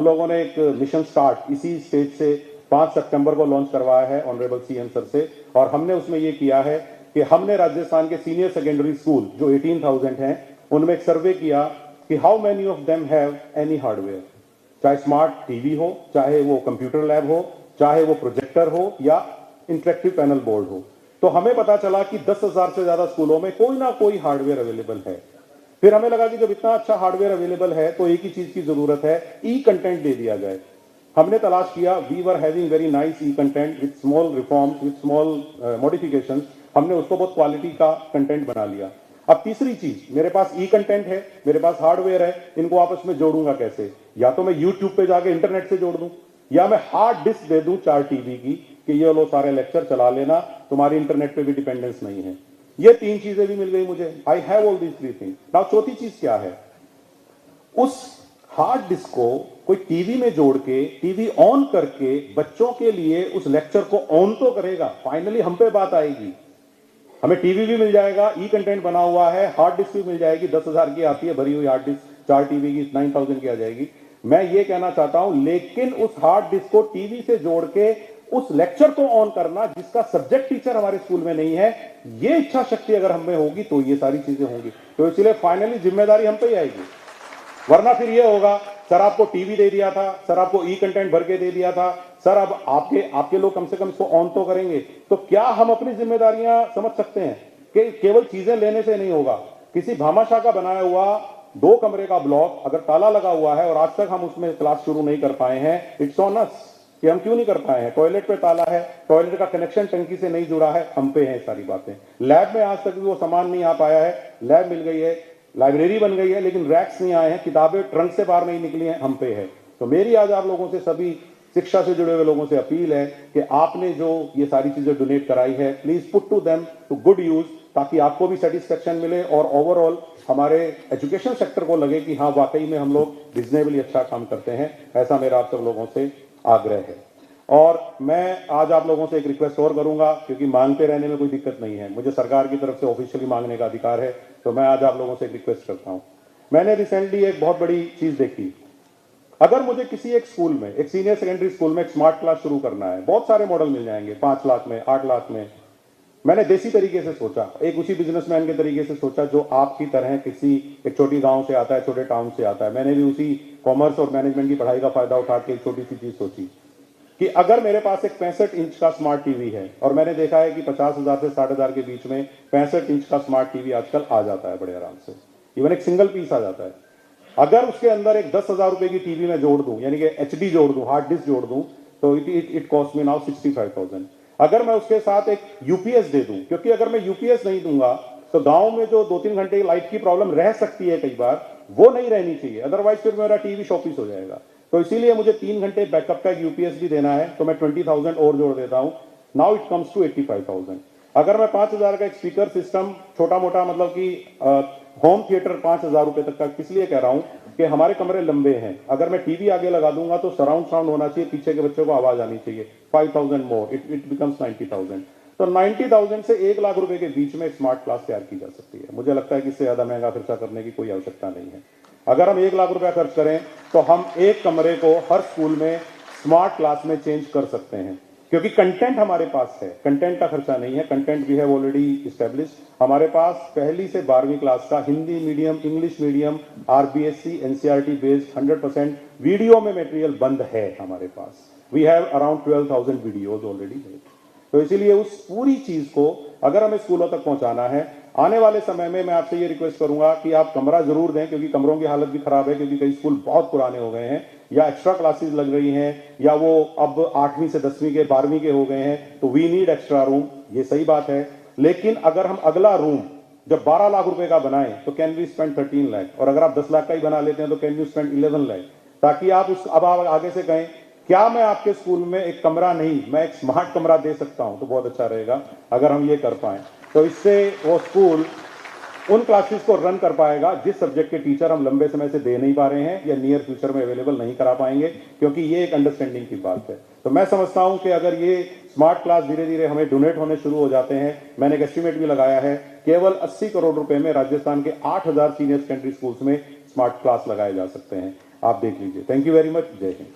हम लोगों ने एक मिशन स्टार्ट इसी स्टेज से 5 सितंबर को लॉन्च करवाया है ऑनरेबल सीएम सर से, और हमने उसमें ये किया है कि हमने राजस्थान के सीनियर सेकेंडरी स्कूल जो 18,000 हैं उनमें एक सर्वे किया कि how many of them have any hardware, चाहे स्मार्ट टीवी हो, चाहे वो कंप्यूटर लैब हो, चाहे वो प्रोजेक्टर हो या इंटरेक्टिव पैनल बोर्ड हो। तो हमें पता चला कि 10,000 से ज्यादा स्कूलों में कोई ना कोई हार्डवेयर अवेलेबल है। फिर हमें लगा कि जब इतना अच्छा हार्डवेयर अवेलेबल है तो एक ही चीज की जरूरत है, ई कंटेंट दे दिया जाए। हमने तलाश किया, we were having very nice e content with small reforms, with small modifications. हमने उसको बहुत क्वालिटी का कंटेंट बना लिया। अब तीसरी चीज, मेरे पास ई कंटेंट है, मेरे पास हार्डवेयर है, इनको आपस में जोड़ूंगा कैसे? या तो मैं यूट्यूब पे जाके इंटरनेट से जोड़ दूं, या मैं हार्ड डिस्क दे दूं 4 टीबी की कि ये लो सारे लेक्चर चला लेना, तुम्हारी इंटरनेट पे भी डिपेंडेंस नहीं है। ये 3 चीजें भी मिल गई मुझे। I have all these 3 things. Now चौथी चीज क्या है? उस हार्ड डिस्क को कोई टीवी में जोड़ के, टीवी ऑन करके बच्चों के लिए उस लेक्चर को ऑन तो करेगा। फाइनली हम पे बात आएगी, हमें टीवी भी मिल जाएगा, ई कंटेंट बना हुआ है, हार्ड डिस्क भी मिल जाएगी। 10,000 की आती है भरी हुई हार्ड डिस्क, 4 टीवी की 9,000 की आ जाएगी। मैं ये कहना चाहता हूं, लेकिन उस हार्ड डिस्क को टीवी से जोड़ के उस लेक्चर को ऑन करना जिसका सब्जेक्ट टीचर हमारे स्कूल में नहीं है, ये इच्छा शक्ति अगर हम में होगी तो ये सारी चीजें होंगी। तो इसलिए फाइनली जिम्मेदारी हम पे ही आएगी। वरना फिर ये होगा, सर आपको टीवी दे दिया था, सर आपको ई कंटेंट भर के दे दिया था, सर अब आपके लोग कम से कम इसको ऑन तो करेंगे। तो क्या हम अपनी जिम्मेदारियां समझ सकते हैं कि केवल चीजें लेने से नहीं होगा? किसी भामाशाह का बनाया हुआ 2 कमरे का ब्लॉक अगर ताला लगा हुआ है और आज तक हम उसमें क्लास शुरू नहीं कर पाए हैं, इट्स ऑन अस कि हम क्यों नहीं कर पाए हैं। टॉयलेट पे ताला है, टॉयलेट का कनेक्शन टंकी से नहीं जुड़ा है, हम पे है सारी बातें। लैब में आज तक भी वो सामान नहीं आ पाया है, लैब मिल गई है, लाइब्रेरी बन गई है, लेकिन रैक्स नहीं आए हैं, किताबें ट्रंक से बाहर नहीं निकली हैं, हम पे है। तो मेरी आज आप लोगों से, सभी शिक्षा से जुड़े हुए लोगों से अपील है कि आपने जो ये सारी चीजें डोनेट कराई है, please put to them to good use, ताकि आपको भी सेटिस्फेक्शन मिले और ओवरऑल हमारे एजुकेशन सेक्टर को लगे कि हाँ वाकई में हम लोग रिजनेबली अच्छा काम करते हैं। ऐसा मेरा आप सब लोगों से आग्रह है। और मैं आज आप लोगों से एक रिक्वेस्ट और करूंगा, क्योंकि मांगते रहने में कोई दिक्कत नहीं है, मुझे सरकार की तरफ से ऑफिशियली मांगने का अधिकार है। तो मैं आज आप लोगों से एक रिक्वेस्ट करता हूं। मैंने रिसेंटली एक बहुत बड़ी चीज देखी। अगर मुझे किसी एक स्कूल में, एक सीनियर सेकेंडरी स्कूल में एक स्मार्ट क्लास शुरू करना है, बहुत सारे मॉडल मिल जाएंगे, 5 लाख में, 8 लाख में। मैंने देसी तरीके से सोचा, एक उसी बिजनेसमैन के तरीके से सोचा जो आपकी तरह किसी एक छोटी गांव से आता है, छोटे टाउन से आता है। मैंने भी उसी कॉमर्स और मैनेजमेंट की पढ़ाई का फायदा उठा के एक छोटी सी चीज सोची कि अगर मेरे पास एक 65 इंच का स्मार्ट टीवी है, और मैंने देखा है कि 50,000 से 60,000 के बीच में 65 इंच का स्मार्ट टीवी आजकल आ जाता है बड़े आराम से, इवन एक सिंगल पीस आ जाता है। अगर उसके अंदर एक 10,000 रुपए की टीवी में जोड़ दूं, यानी कि एचडी जोड़ दूं, हार्ड डिस्क जोड़ दूं, तो इट कॉस्ट मी नाउ 65,000। अगर मैं उसके साथ एक यूपीएस दे दूं, क्योंकि अगर मैं यूपीएस नहीं दूंगा तो गांव में जो 2-3 घंटे की लाइट की प्रॉब्लम रह सकती है कई बार, वो नहीं रहनी चाहिए, अदरवाइज फिर मेरा टीवी शॉपीस हो जाएगा। तो इसीलिए मुझे 3 घंटे बैकअप का यूपीएस भी देना है, तो मैं 20,000 और जोड़ देता हूं। Now it comes to 85,000। अगर मैं 5,000 का एक स्पीकर सिस्टम, छोटा मोटा, मतलब कि होम थिएटर 5,000 रुपए तक का, किस लिए कह रहा हूं कि हमारे कमरे लंबे हैं, अगर मैं टीवी आगे लगा दूंगा तो सराउंड साउंड होना चाहिए, पीछे के बच्चों को आवाज आनी चाहिए। 5,000 मोर, इट बिकम्स 90,000। तो 90,000 से 1 लाख रुपए के बीच में एक स्मार्ट क्लास तैयार की जा सकती है। मुझे लगता है कि इससे ज्यादा महंगा खर्चा करने की कोई आवश्यकता नहीं है। अगर हम 1 लाख रुपया खर्च करें तो हम एक कमरे को हर स्कूल में स्मार्ट क्लास में चेंज कर सकते हैं, क्योंकि कंटेंट हमारे पास है, कंटेंट का खर्चा नहीं है, content we have already established. हमारे पास पहली से 12वीं क्लास का Hindi medium, English medium, RBSC, NCERT based 100% video में मटेरियल बंद है हमारे पास। We have around 12,000 videos already. तो इसीलिए उस पूरी चीज को अगर हमें स्कूलों तक पहुंचाना है, आने वाले समय में मैं आपसे ये रिक्वेस्ट करूंगा कि आप कमरा जरूर दें, क्योंकि कमरों की हालत भी खराब है, क्योंकि कई स्कूल बहुत पुराने हो गए हैं, या एक्स्ट्रा क्लासेस लग रही हैं, या वो अब 8वीं से 10वीं के 12वीं के हो गए हैं, तो वी नीड एक्स्ट्रा रूम। ये सही बात है, लेकिन अगर हम अगला रूम जब 12 लाख रुपए का बनाएं तो कैन वी स्पेंड 13 लाख, और अगर आप 10 लाख का ही बना लेते हैं तो कैन यू स्पेंड 11 लाख, ताकि आप उस, अब आप आगे से कहें क्या मैं आपके स्कूल में एक कमरा नहीं, मैं एक स्मार्ट कमरा दे सकता हूं, तो बहुत अच्छा रहेगा अगर हम ये कर पाए। तो इससे वो स्कूल उन क्लासेस को रन कर पाएगा जिस सब्जेक्ट के टीचर हम लंबे समय से दे नहीं पा रहे हैं या नियर फ्यूचर में अवेलेबल नहीं करा पाएंगे, क्योंकि ये एक अंडरस्टैंडिंग की बात है। तो मैं समझता हूं कि अगर ये स्मार्ट क्लास धीरे धीरे हमें डोनेट होने शुरू हो जाते हैं, मैंने एक एस्टिमेट भी लगाया है, केवल 80 करोड़ रुपए में राजस्थान के 8,000 सीनियर सेकेंडरी स्कूल्स में स्मार्ट क्लास लगाए जा सकते हैं। आप देख लीजिए। Thank you very much. जय हिंद।